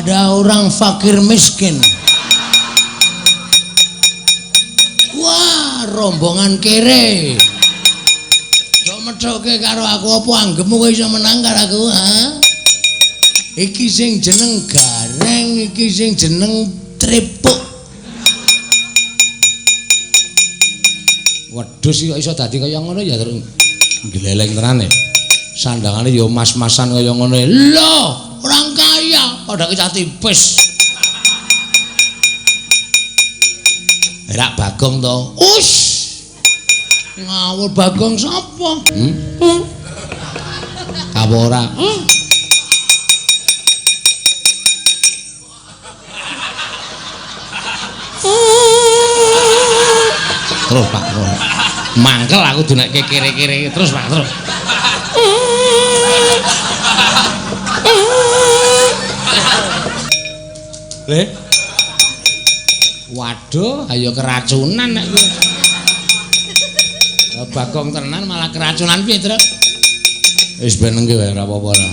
ada orang fakir miskin. Wah, rombongan kere. Sok medhoke karo aku apa anggemu kowe iso menang karo aku, ha? Iki sing jeneng gareng, iki sing jeneng trepuk. Wedhus kok iso dadi kaya ngono ya terus gleleng tenan e. Sandangane ya mas-masan kaya ngono e. Lho, orang kaya padha cah tipis. Rak Bagong to. Us. Ngawur Bagong sapa? Apa ora? Terus Pak, terus. Mangkel aku dunekke kere-kere terus Pak, terus. Le. Waduh, ayo keracunan nek kuwi. Bagong tenan malah keracunan piye, Truk? Wis beneng ki wae ora apa-apa ora.